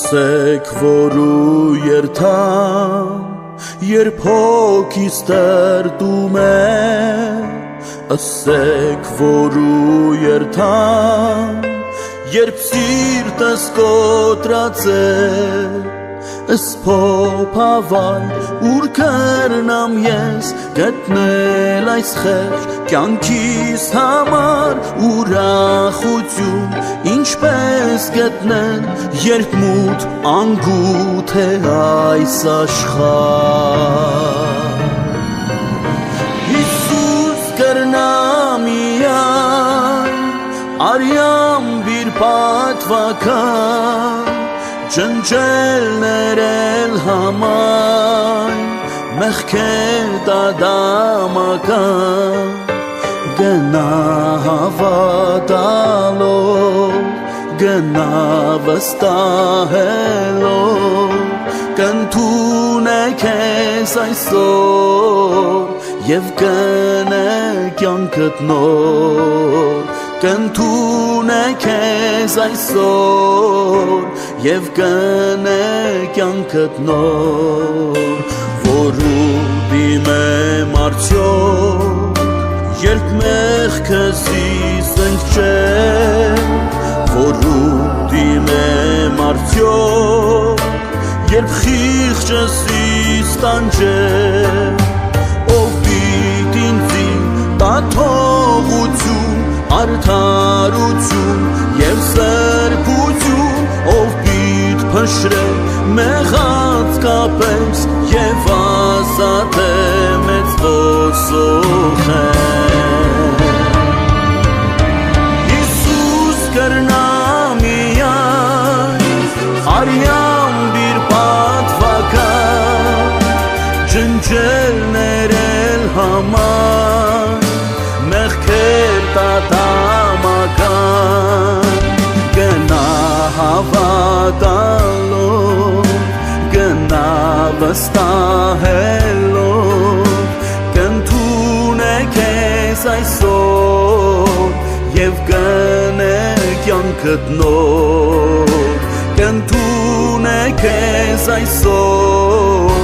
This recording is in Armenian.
Ասեք, որ ու երթամ, երբ հոգիս տրտում է, ասեք, որ ու երթամ, երբ սիրտս կոտրած է, Սփոփավայր ուր կրնամ ես գտնել այս խեղճ կյանքիս համար ուրախություն ինչպես գտնել երբ մութ անգութ է այս աշխարհ Հիսուս կրնամ միայն արյամ բիր պատվական Ջնջել ներել համայն մեղքեր դադամական գնա հավատալով գնա վստահելով կընդունեք քեզ այսօր և կնե կյանքդ նոր կընդունեք քեզ այսօր և կնե կյանքդ նոր որ ուտիմեմ արդյոք երբ մեղքս զիսենք չէ որ ուտիմեմ արդյոք երբ խիղճս իստանջե ով պիտ ինձի տա թողություն արդարություն և սրբություն ով պիտ փշրե մեղած կապես և ազատե մեծ ոսոխեն Հիսուս կրնա միայն արյամ բիր պատվական ջնջել ներել համար մեղքեր տատամական գնա հավատալով գնա վստահելով կընդունեք քեզ այսօր և կնե կյանքդ նոր կընդունեք քեզ այսօր